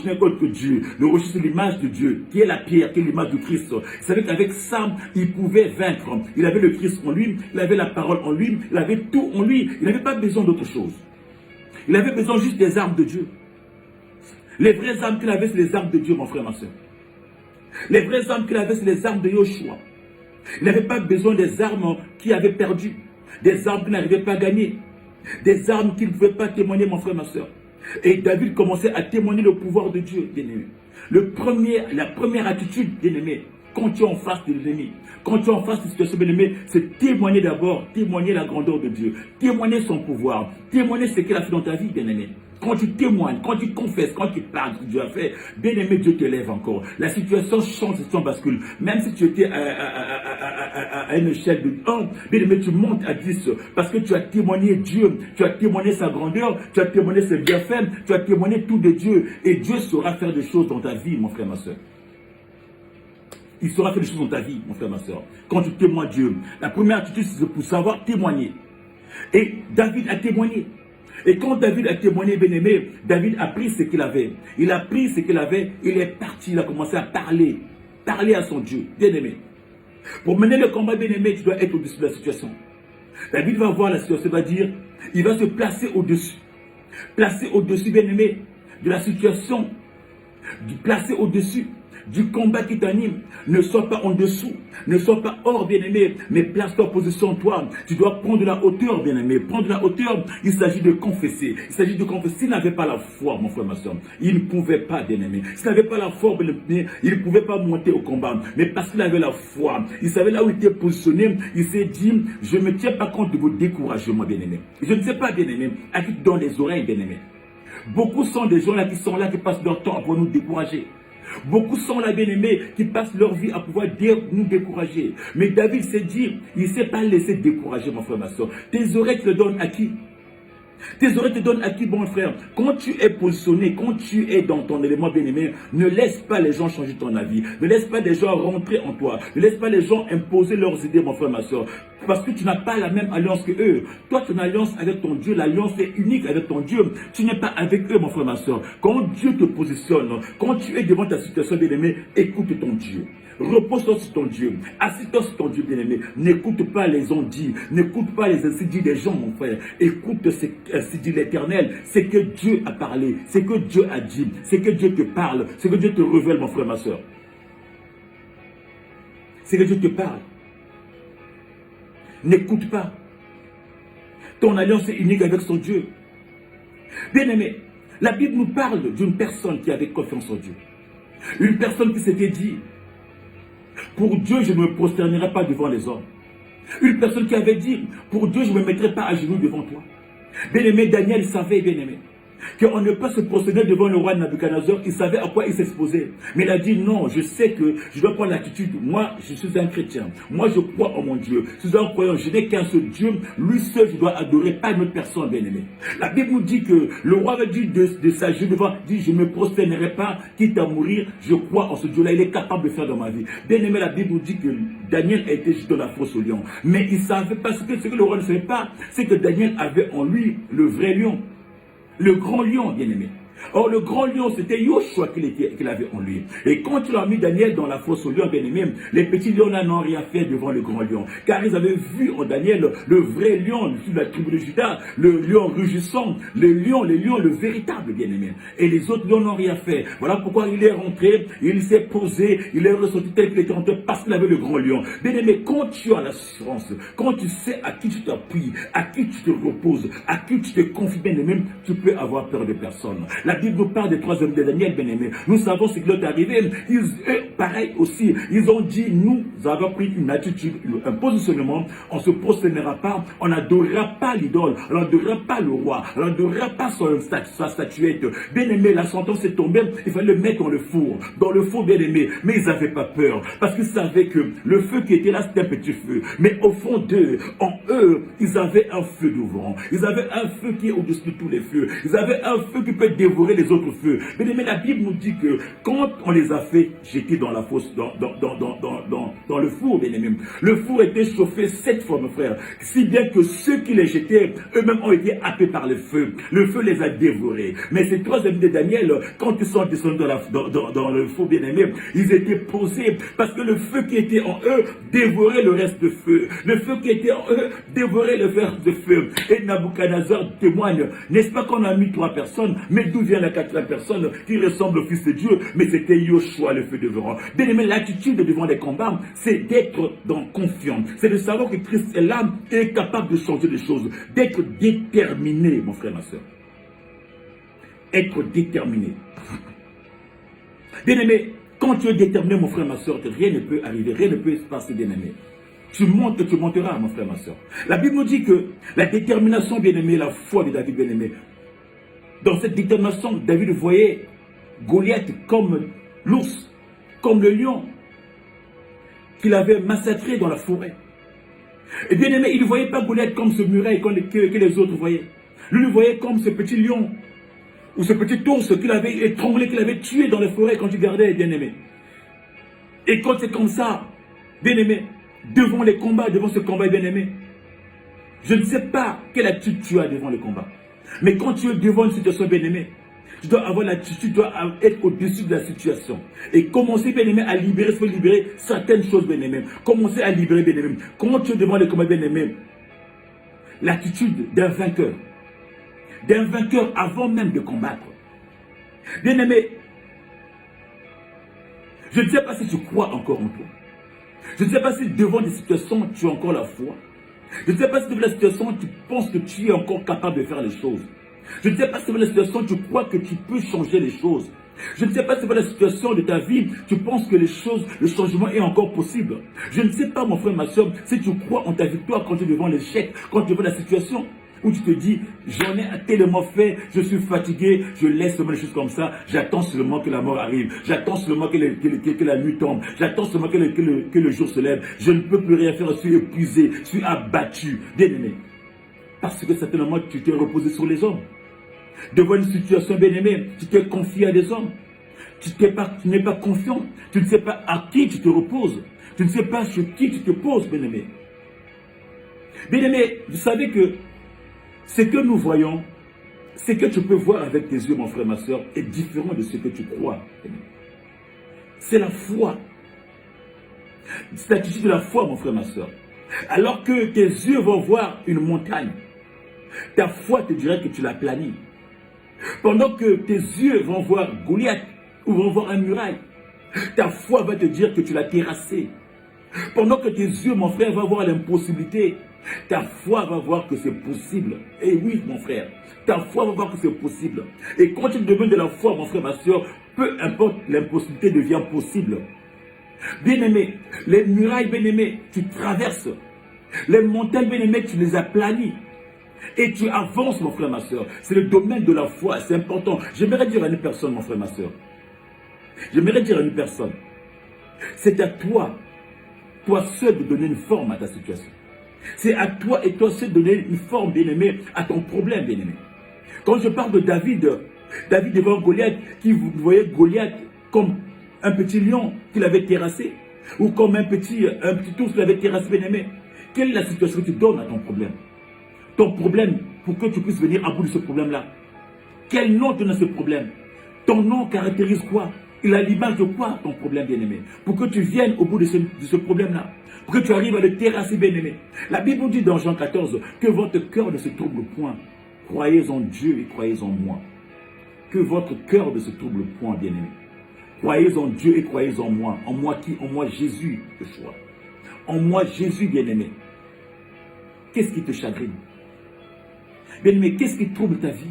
n'est qu'autre que Dieu. Le rocher, c'est l'image de Dieu, qui est la pierre, qui est l'image du Christ. Il savait qu'avec ça, il pouvait vaincre. Il avait le Christ en lui, il avait la parole en lui, il avait tout en lui. Il n'avait pas besoin d'autre chose. Il avait besoin juste des armes de Dieu. Les vraies armes qu'il avait, c'est les armes de Dieu, mon frère, ma soeur. Les vraies armes qu'il avait, c'est les armes de Yoshua. Il n'avait pas besoin des armes qu'il avait perdues, des armes qu'il n'arrivait pas à gagner, des armes qu'il ne pouvait pas témoigner, mon frère, ma soeur. Et David commençait à témoigner le pouvoir de Dieu, bien-aimé. La première attitude, bien-aimé, quand tu es en face de l'ennemi, quand tu es en face de cette situation, bien-aimé, c'est témoigner d'abord, témoigner la grandeur de Dieu, témoigner son pouvoir, témoigner ce qu'il a fait dans ta vie, bien-aimé. Quand tu témoignes, quand tu confesses, quand tu parles ce que Dieu a fait, bien-aimé, Dieu te lève encore. La situation change, la situation bascule. Même si tu étais à une échelle de 1, bien-aimé, tu montes à 10 parce que tu as témoigné Dieu, tu as témoigné sa grandeur, tu as témoigné ses bienfaits, tu as témoigné tout de Dieu. Et Dieu saura faire des choses dans ta vie, mon frère, ma soeur. Il saura faire des choses dans ta vie, mon frère, ma soeur. Quand tu témoignes Dieu, la première attitude, c'est pour savoir témoigner. Et David a témoigné. Et quand David a témoigné, bien-aimé, David a pris ce qu'il avait. Il a pris ce qu'il avait, il est parti, il a commencé à parler à son Dieu, bien-aimé. Pour mener le combat, bien-aimé, tu dois être au-dessus de la situation. David va voir la situation, va dire, il va se placer au-dessus. Placer au-dessus, bien-aimé, de la situation, placer au-dessus du combat qui t'anime. Ne sois pas en dessous, ne sois pas hors, bien-aimé, mais place-toi en position, toi. Tu dois prendre de la hauteur, bien-aimé. Prendre de la hauteur, il s'agit de confesser. Il s'agit de confesser. S'il n'avait pas la foi, mon frère, ma soeur, il ne pouvait pas, bien-aimé. S'il n'avait pas la foi, bien-aimé, il ne pouvait pas monter au combat. Mais parce qu'il avait la foi, il savait là où il était positionné, il s'est dit, je ne me tiens pas compte de vos découragements, bien-aimé. Je ne sais pas, bien-aimé, à qui tu donnes les oreilles, bien-aimé. Beaucoup sont des gens là qui sont là, qui passent leur temps pour nous décourager. Beaucoup sont là, bien-aimés, qui passent leur vie à pouvoir nous décourager. Mais David s'est dit, il ne s'est pas laissé décourager, mon frère, ma soeur. Tes oreilles te donnent à qui? Tes oreilles te donnent à qui, bon frère? Quand tu es positionné, quand tu es dans ton élément bien-aimé, ne laisse pas les gens changer ton avis. Ne laisse pas les gens rentrer en toi. Ne laisse pas les gens imposer leurs idées, mon frère, ma soeur. Parce que tu n'as pas la même alliance que eux. Toi, tu as une alliance avec ton Dieu. L'alliance est unique avec ton Dieu. Tu n'es pas avec eux, mon frère, ma soeur. Quand Dieu te positionne, quand tu es devant ta situation bien-aimée, écoute ton Dieu. Repose-toi sur ton Dieu. Assis-toi sur ton Dieu bien-aimé. N'écoute pas les ondits. N'écoute pas les ainsi dits des gens, mon frère. Écoute ce ainsi dit l'Éternel. C'est que Dieu a parlé. C'est que Dieu a dit. C'est que Dieu te parle. C'est que Dieu te révèle, mon frère, ma soeur. C'est que Dieu te parle. N'écoute pas. Ton alliance est unique avec son Dieu. Bien-aimé, la Bible nous parle d'une personne qui avait confiance en Dieu. Une personne qui s'était dit, pour Dieu, je ne me prosternerai pas devant les hommes. Une personne qui avait dit, pour Dieu, je ne me mettrai pas à genoux devant toi. Bien-aimé, Daniel savait, bien-aimé, qu'on ne peut pas se prosterner devant le roi Nabuchodonosor. Il savait à quoi il s'exposait. Mais il a dit, non, je sais que je dois prendre l'attitude. Moi, je suis un chrétien. Moi, je crois en mon Dieu. Je suis un croyant. Je n'ai qu'un seul Dieu. Lui seul, je dois adorer, pas une autre personne, bien-aimé. La Bible nous dit que le roi va dire de sa joue devant, dit, je ne me prosternerai pas, quitte à mourir. Je crois en ce Dieu-là. Il est capable de faire dans ma vie. Bien-aimé, la Bible nous dit que Daniel a été jeté dans la fosse au lion. Mais il savait pas ce que le roi ne savait pas, c'est que Daniel avait en lui le vrai lion. Le grand lion, bien-aimé. Or, le grand lion, c'était Yoshua qu'il avait en lui. Et quand il a mis Daniel dans la fosse au lion, bien-aimé, les petits lions là n'ont rien fait devant le grand lion. Car ils avaient vu en Daniel le vrai lion de la tribu de Juda, le lion rugissant, le lion, le véritable bien-aimé. Et les autres lions n'ont rien fait. Voilà pourquoi il est rentré, il s'est posé, il est ressorti tel qu'il était rentré parce qu'il avait le grand lion. Bien-aimé, quand tu as l'assurance, quand tu sais à qui tu t'appuies, à qui tu te reposes, à qui tu te confies, bien-aimé, tu peux avoir peur de personne. La Bible nous parle des 3 hommes de Daniel, bien-aimé. Nous savons ce qui leur est arrivé. Eux, pareil aussi, ils ont dit, nous avons pris une attitude, un positionnement, on ne se prosternera pas, on n'adorera pas l'idole, on n'adorera pas le roi, on n'adorera pas sa statuette. Bien-aimé, la sentence est tombée, il fallait le mettre dans le four, bien-aimé. Mais ils n'avaient pas peur, parce qu'ils savaient que le feu qui était là, c'était un petit feu. Mais au fond d'eux, en eux, ils avaient un feu devant. Ils avaient un feu qui est au-dessus de tous les feux. Ils avaient un feu qui peut dévorer les autres feux. Mais la Bible nous dit que quand on les a fait jeter dans la fosse, dans le four, bien aimé, le four était chauffé 7 fois, mon frère. Si bien que ceux qui les jetaient, eux-mêmes ont été happés par le feu. Le feu les a dévorés. Mais ces 3 amis de Daniel, quand ils sont descendus dans le four, bien aimé, ils étaient posés parce que le feu qui était en eux dévorait le reste de feu. Le feu qui était en eux dévorait le reste de feu. Et Nabuchodonosor témoigne, n'est-ce pas qu'on a mis 3 personnes, mais d'où vient la 4e personne qui ressemble au Fils de Dieu? Mais c'était Yoshua, le feu devorant. Bien aimé, l'attitude devant les combats, c'est d'être dans confiance. C'est de savoir que Christ est là et est capable de changer les choses. D'être déterminé, mon frère, ma soeur. Être déterminé. Bien aimé, quand tu es déterminé, mon frère, ma soeur, rien ne peut arriver, rien ne peut se passer, bien aimé. Tu montes, tu monteras, mon frère, ma soeur. La Bible nous dit que la détermination, bien aimé, la foi de David, bien aimé. Dans cette détermination, David voyait Goliath comme l'ours, comme le lion qu'il avait massacré dans la forêt. Et bien aimé, il ne voyait pas Goliath comme ce muret que les autres voyaient. Lui, il le voyait comme ce petit lion ou ce petit ours qu'il avait étranglé, qu'il avait tué dans la forêt quand il gardait, bien aimé. Et quand c'est comme ça, bien aimé, devant les combats, devant ce combat, bien aimé, je ne sais pas quelle attitude tu as devant le combat. Mais quand tu es devant une situation, bien aimé, tu dois avoir l'attitude, tu dois être au-dessus de la situation. Et commencer, bien aimé, à libérer certaines choses, bien aimé. Commencer à libérer, bien aimé. Quand tu es devant les combats, bien aimé, l'attitude d'un vainqueur. D'un vainqueur avant même de combattre. Bien aimé, je ne sais pas si tu crois encore en toi. Je ne sais pas si devant des situations, tu as encore la foi. Je ne sais pas si devant la situation, tu penses que tu es encore capable de faire les choses. Je ne sais pas si devant la situation, tu crois que tu peux changer les choses. Je ne sais pas si devant la situation de ta vie, tu penses que le changement est encore possible. Je ne sais pas, mon frère, ma soeur, si tu crois en ta victoire quand tu es devant l'échec, quand tu es devant la situation où tu te dis, j'en ai tellement fait, je suis fatigué, je laisse seulement les choses comme ça, j'attends seulement que la mort arrive, j'attends seulement que la nuit tombe, j'attends seulement que le jour se lève, je ne peux plus rien faire, je suis épuisé, je suis abattu, bien aimé. Parce que certainement tu t'es reposé sur les hommes. Devant une situation, bien aimé, tu t'es confié à des hommes. Tu n'es pas confiant, tu ne sais pas à qui tu te reposes, tu ne sais pas sur qui tu te poses, bien aimé. Bien aimé, vous savez que ce que nous voyons, ce que tu peux voir avec tes yeux, mon frère, ma soeur, est différent de ce que tu crois. C'est la foi. C'est l'attitude de la foi, mon frère, ma soeur. Alors que tes yeux vont voir une montagne, ta foi te dirait que tu l'as planie. Pendant que tes yeux vont voir Goliath ou vont voir un muraille, ta foi va te dire que tu l'as terrassé. Pendant que tes yeux, mon frère, vont voir l'impossibilité, ta foi va voir que c'est possible. Et oui, mon frère, ta foi va voir que c'est possible. Et quand tu deviens de la foi, mon frère, ma soeur, peu importe, l'impossibilité devient possible. Bien-aimé, les murailles, bien-aimé, tu traverses. Les montagnes, bien-aimé, tu les as planies. Et tu avances, mon frère, ma soeur. C'est le domaine de la foi, c'est important. J'aimerais dire à une personne, mon frère, ma soeur. J'aimerais dire à une personne. C'est à toi, toi seul, de donner une forme à ta situation. C'est à toi et toi seul de donner une forme, bien-aimé, à ton problème, bien-aimé. Quand je parle de David devant Goliath, qui voyait Goliath comme un petit lion qu'il avait terrassé, ou comme un petit ours qu'il avait terrassé, bien-aimé. Quelle est la situation que tu donnes à ton problème? Ton problème, pour que tu puisses venir à bout de ce problème-là. Quel nom donne à ce problème? Ton nom caractérise quoi? Il a l'image de quoi, ton problème, bien-aimé? Pour que tu viennes au bout de ce problème-là. Pour que tu arrives à le terrasser, bien-aimé. La Bible dit dans Jean 14 que votre cœur ne se trouble point. Croyez en Dieu et croyez en moi. Que votre cœur ne se trouble point, bien-aimé. Croyez en Dieu et croyez en moi. En moi qui? En moi Jésus, le choix. En moi Jésus, bien-aimé. Qu'est-ce qui te chagrine? Bien-aimé, qu'est-ce qui trouble ta vie?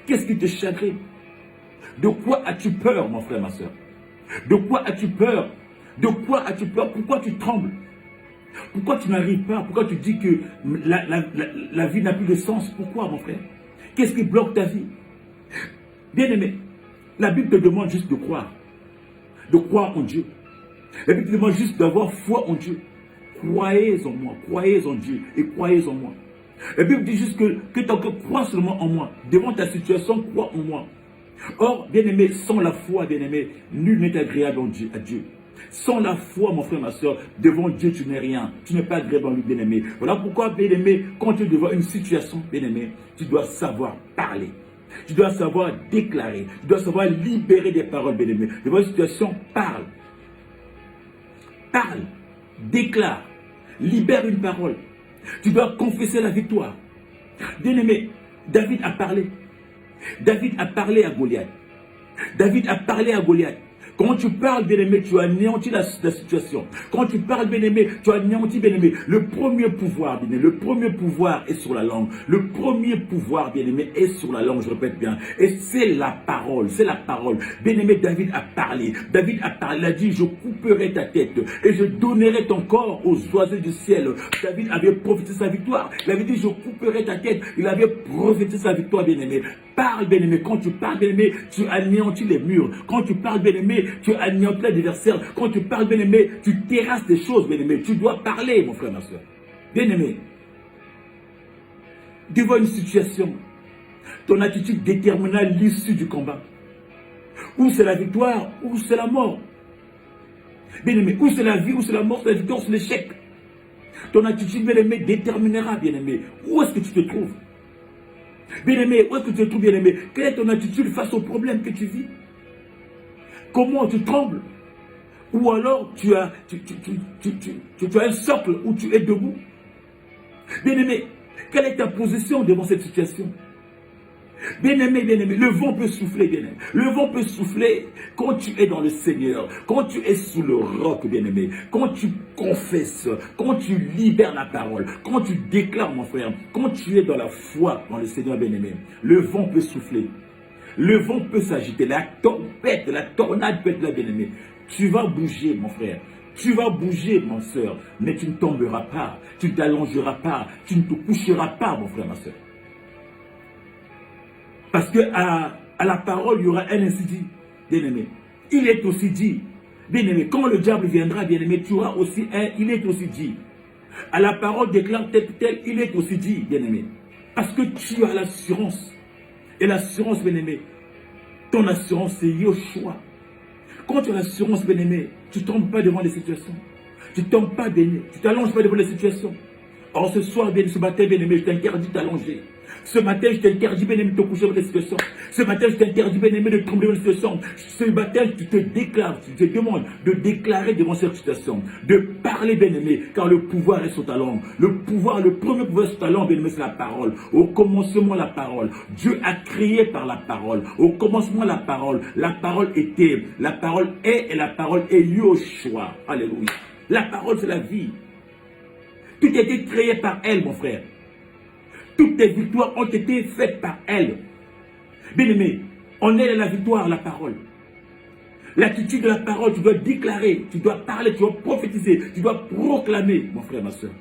Qu'est-ce qui te chagrine? De quoi as-tu peur, mon frère, ma soeur? De quoi as-tu peur? De quoi as-tu peur? Pourquoi tu trembles? Pourquoi tu n'arrives pas? Pourquoi tu dis que la vie n'a plus de sens? Pourquoi, mon frère? Qu'est-ce qui bloque ta vie? Bien-aimé, la Bible te demande juste de croire en Dieu. La Bible te demande juste d'avoir foi en Dieu. Croyez en moi, croyez en Dieu et croyez en moi. La Bible dit juste que ton cœur croit seulement en moi. Devant ta situation, crois en moi. Or, bien-aimé, sans la foi, bien-aimé, nul n'est agréable à Dieu. Sans la foi, mon frère, ma soeur, devant Dieu, tu n'es rien. Tu n'es pas agréable en lui, bien-aimé. Voilà pourquoi, bien-aimé, quand tu es devant une situation, bien-aimé, tu dois savoir parler. Tu dois savoir déclarer. Tu dois savoir libérer des paroles, bien-aimé. Devant une situation, parle. Parle. Déclare. Libère une parole. Tu dois confesser la victoire. Bien-aimé, David a parlé. David a parlé à Goliath. David a parlé à Goliath. Quand tu parles, bien-aimé, tu anéantis la situation. Quand tu parles, bien-aimé, tu anéantis, bien-aimé. Le premier pouvoir, bien-aimé, le premier pouvoir est sur la langue. Le premier pouvoir, bien-aimé, est sur la langue, je répète bien. Et c'est la parole, c'est la parole. Bien-aimé, David a parlé. David a parlé, il a dit, je couperai ta tête et je donnerai ton corps aux oiseaux du ciel. David avait prophétisé sa victoire. Il avait dit, je couperai ta tête. Il avait prophétisé sa victoire, bien-aimé. Parle, bien-aimé. Quand tu parles, bien-aimé, tu anéantis les murs. Quand tu parles, bien-aimé, tu anéantis l'adversaire. Quand tu parles, bien-aimé, tu terrasses des choses, bien-aimé. Tu dois parler, mon frère, ma soeur. Bien-aimé, devant une situation, ton attitude déterminera l'issue du combat. Ou c'est la victoire, ou c'est la mort. Bien-aimé, ou c'est la vie, ou c'est la mort, c'est la victoire, ou c'est l'échec. Ton attitude, bien-aimé, déterminera, bien-aimé, où est-ce que tu te trouves. Bien-aimé, où est-ce que tu te trouves, bien-aimé? Quelle est ton attitude face aux problèmes que tu vis? Comment tu trembles? Ou alors tu as un socle où tu es debout? Bien-aimé, quelle est ta position devant cette situation? Bien-aimé, bien-aimé, le vent peut souffler, bien-aimé. Le vent peut souffler quand tu es dans le Seigneur, quand tu es sous le roc, bien-aimé, quand tu confesses, quand tu libères la parole, quand tu déclares, mon frère, quand tu es dans la foi dans le Seigneur, bien-aimé. Le vent peut souffler, le vent peut s'agiter, la tempête, la tornade peut être là, bien-aimé. Tu vas bouger, mon frère. Tu vas bouger, mon soeur, mais tu ne tomberas pas, tu ne t'allongeras pas, tu ne te coucheras pas, mon frère, ma soeur. Parce que à la parole, il y aura un ainsi dit, bien-aimé. Il est aussi dit, bien-aimé, quand le diable viendra, bien-aimé, tu auras aussi un, il est aussi dit. À la parole déclare tel, il est aussi dit, bien-aimé. Parce que tu as l'assurance. Et l'assurance, bien-aimé, ton assurance, c'est Yoshua. Quand tu as l'assurance, bien-aimé, tu ne tombes pas devant les situations. Tu ne tombes pas, bien-aimé, tu ne t'allonges pas devant les situations. Or, ce soir, bien, ce matin, bien-aimé, je t'interdis de t'allonger. Ce matin, je t'interdis, bien-aimé, de te coucher dans les situations. Ce matin, je t'interdis, bien-aimé, de tomber dans les situations. Ce matin, je te déclare, je te demande de déclarer devant cette situation, de parler, bien-aimé, car le pouvoir est sur ta langue. Le pouvoir, le premier pouvoir sur ta langue, bien-aimé, c'est la parole. Au commencement, la parole. Dieu a créé par la parole. Au commencement, la parole. La parole était, la parole est, et la parole est Yoshua. Alléluia. La parole, c'est la vie. Tout a été créé par elle, mon frère. Toutes tes victoires ont été faites par elle. Bien-aimé, on est dans la victoire, la parole. L'attitude de la parole, tu dois déclarer, tu dois parler, tu dois prophétiser, tu dois proclamer, mon frère, ma soeur.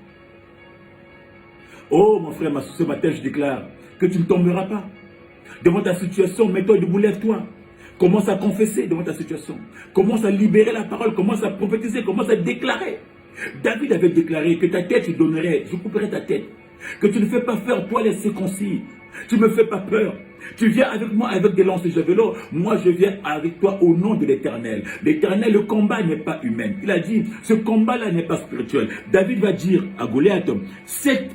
Oh, mon frère, ma soeur, ce matin, je déclare que tu ne tomberas pas. Devant ta situation, mets-toi debout, lève-toi. Commence à confesser devant ta situation. Commence à libérer la parole, commence à prophétiser, commence à déclarer. David avait déclaré que ta tête, je donnerai, je couperai ta tête. Que tu ne fais pas faire, toi, les circoncis. Tu ne me fais pas peur. Tu viens avec moi avec des lances de javelot. Moi, je viens avec toi au nom de l'Éternel. L'Éternel, le combat n'est pas humain. Il a dit, ce combat-là n'est pas spirituel. David va dire à Goliath,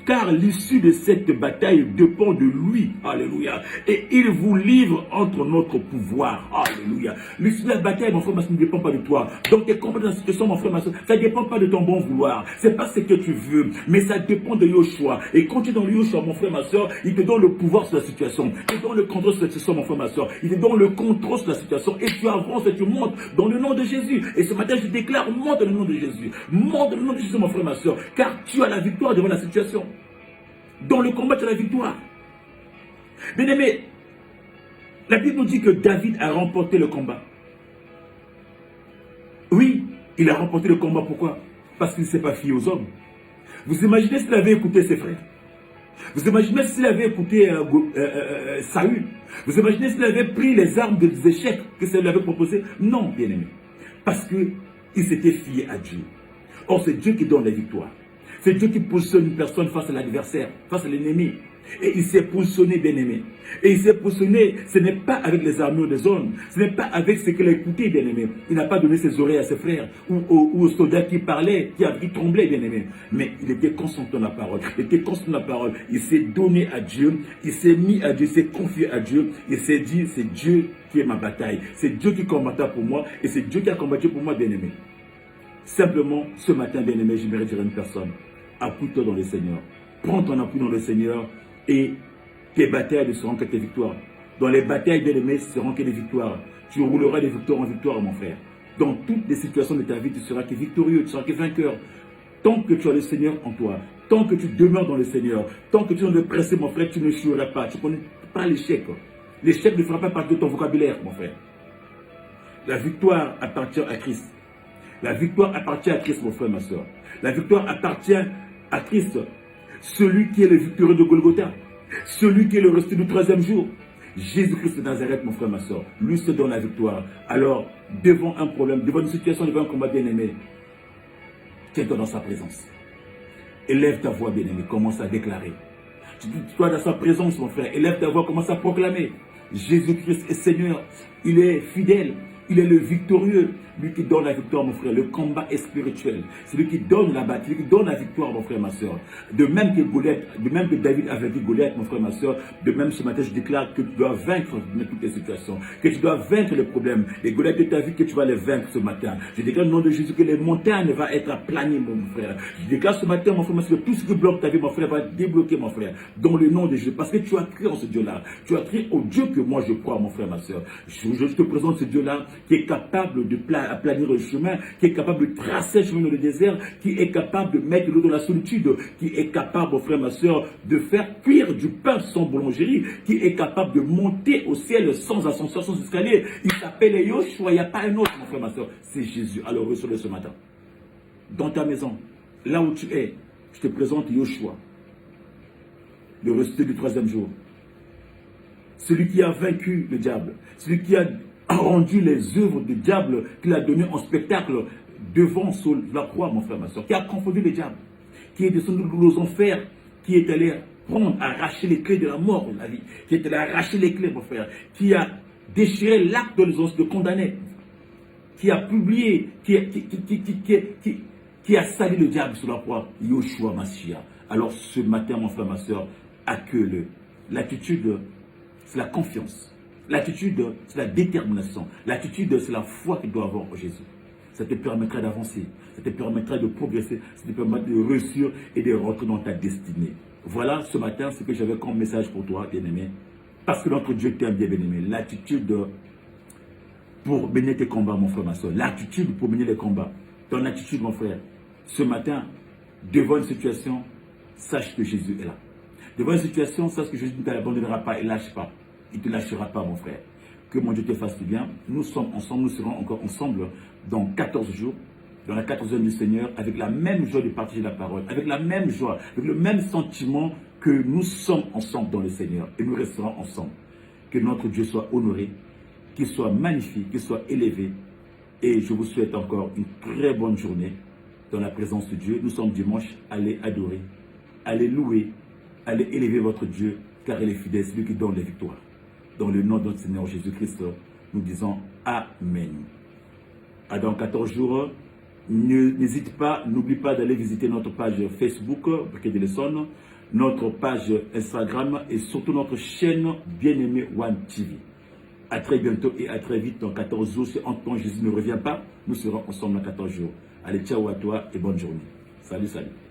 car l'issue de cette bataille dépend de lui. Alléluia. Et il vous livre entre notre pouvoir. Alléluia. L'issue de la bataille, mon frère, ma soeur, ne dépend pas de toi. Donc, tes combats dans la situation, mon frère, ma soeur, ça ne dépend pas de ton bon vouloir. C'est pas ce que tu veux, mais ça dépend de Yoshua. Et quand tu es dans Yoshua, mon frère, ma soeur, il te donne le pouvoir sur la situation. Il te donne le contrôle sur la situation, mon frère, ma soeur. Il te donne le contrôle sur la situation. Et tu avances et tu montes dans le nom de Jésus. Et ce matin, je déclare, monte dans le nom de Jésus. Monte dans le nom de Jésus, mon frère, ma soeur. Car tu as la victoire devant la situation. Dans le combat, tu as la victoire. Bien aimé, la Bible nous dit que David a remporté le combat. Oui, il a remporté le combat. Pourquoi? Parce qu'il ne s'est pas fié aux hommes. Vous imaginez s'il avait écouté ses frères? Vous imaginez s'il avait écouté Saül? Vous imaginez s'il avait pris les armes des échecs que Saül lui avait proposé? Non, bien aimé. Parce qu'il s'était fié à Dieu. Or, c'est Dieu qui donne la victoire. C'est Dieu qui positionne une personne face à l'adversaire, face à l'ennemi. Et il s'est positionné, bien aimé. Et il s'est positionné, ce n'est pas avec les armures des hommes, ce n'est pas avec ce qu'il a écouté, bien aimé. Il n'a pas donné ses oreilles à ses frères, ou aux soldats qui parlaient, qui tremblaient, bien aimé. Mais il était constant dans la parole. Il était constant dans la parole. Il s'est donné à Dieu, il s'est mis à Dieu, il s'est confié à Dieu. Il s'est dit, c'est Dieu qui est ma bataille. C'est Dieu qui combatta pour moi, et c'est Dieu qui a combattu pour moi, bien aimé. Simplement, ce matin, bien aimé, j'aimerais dire à une personne, appuie-toi dans le Seigneur. Prends ton appui dans le Seigneur et tes batailles ne seront que tes victoires. Dans les batailles, bien aimé, ce seront que des victoires. Tu rouleras de victoire en victoire, mon frère. Dans toutes les situations de ta vie, tu seras que victorieux, tu seras que vainqueur. Tant que tu as le Seigneur en toi, tant que tu demeures dans le Seigneur, tant que tu es dans le pressé, mon frère, tu ne choueras pas. Tu ne connais pas l'échec. L'échec ne fera pas partie de ton vocabulaire, mon frère. La victoire appartient à Christ. La victoire appartient à Christ, mon frère, ma soeur. La victoire appartient à Christ. Celui qui est le victorieux de Golgotha. Celui qui est le resté du troisième jour. Jésus-Christ de Nazareth, mon frère, ma soeur. Lui se donne la victoire. Alors, devant un problème, devant une situation, devant un combat bien-aimé, tiens-toi dans sa présence. Élève ta voix, bien-aimé. Commence à déclarer. Toi dans sa présence, mon frère. Élève ta voix, commence à proclamer. Jésus-Christ est Seigneur. Il est fidèle. Il est le victorieux, lui qui donne la victoire, mon frère. Le combat est spirituel. C'est lui qui donne la bataille, lui qui donne la victoire, mon frère, ma soeur. De même que Goliath, de même que David a vaincu Goliath, mon frère, ma soeur, de même ce matin, je déclare que tu dois vaincre toutes les situations, que tu dois vaincre les problèmes, les Goliaths de ta vie, que tu vas les vaincre ce matin. Je déclare au nom de Jésus que les montagnes vont être aplanies, mon frère. Je déclare ce matin, mon frère, ma soeur, que tout ce qui bloque ta vie, mon frère, va débloquer, mon frère, dans le nom de Jésus. Parce que tu as cru en ce Dieu-là. Tu as cru au Dieu que moi je crois, mon frère, ma soeur. Je te présente ce Dieu-là qui est capable de planir le chemin, qui est capable de tracer le chemin dans le désert, qui est capable de mettre l'eau dans la solitude, qui est capable, mon frère, ma soeur, de faire cuire du pain sans boulangerie, qui est capable de monter au ciel sans ascenseur, sans escalier. Il s'appelle Yoshua, il n'y a pas un autre, mon frère, ma soeur. C'est Jésus. Alors reçois-le ce matin. Dans ta maison, là où tu es, je te présente Yoshua, le resté du troisième jour. Celui qui a vaincu le diable, celui qui a rendu les œuvres du diable qu'il a donné en spectacle devant sur la croix, mon frère, ma soeur, qui a confondu le diable, qui est descendu aux enfers, qui est allé prendre, arracher les clés de la mort de la vie, qui est allé arracher les clés, mon frère, qui a déchiré l'acte de condamner, qui a publié, qui a sali le diable sur la croix, Yoshua Mashiach. Alors ce matin, mon frère, ma soeur, accueille-le. L'attitude, c'est la confiance. L'attitude, c'est la détermination. L'attitude, c'est la foi qu'il doit avoir en Jésus. Ça te permettra d'avancer. Ça te permettra de progresser. Ça te permettra de réussir et de rentrer dans ta destinée. Voilà ce matin ce que j'avais comme message pour toi, bien-aimé. Parce que notre Dieu t'aime bien, bien-aimé. L'attitude pour mener tes combats, mon frère, ma soeur. L'attitude pour mener les combats. Ton attitude, mon frère. Ce matin, devant une situation, sache que Jésus est là. Devant une situation, sache que Jésus ne t'abandonnera pas et lâche pas. Il ne te lâchera pas, mon frère. Que mon Dieu te fasse du bien. Nous sommes ensemble, nous serons encore ensemble dans 14 jours, dans la 14e du Seigneur, avec la même joie de partager la parole, avec la même joie, avec le même sentiment que nous sommes ensemble dans le Seigneur. Et nous resterons ensemble. Que notre Dieu soit honoré, qu'il soit magnifique, qu'il soit élevé. Et je vous souhaite encore une très bonne journée dans la présence de Dieu. Nous sommes dimanche, allez adorer, allez louer, allez élever votre Dieu, car il est fidèle, c'est lui qui donne les victoires. Dans le nom de notre Seigneur Jésus-Christ, nous disons Amen. À dans 14 jours, n'hésite pas, n'oublie pas d'aller visiter notre page Facebook, Briquet de Lesson, notre page Instagram et surtout notre chaîne bien-aimée One TV. À très bientôt et à très vite dans 14 jours. Si Antoine Jésus ne revient pas, nous serons ensemble dans 14 jours. Allez, ciao à toi et bonne journée. Salut, salut.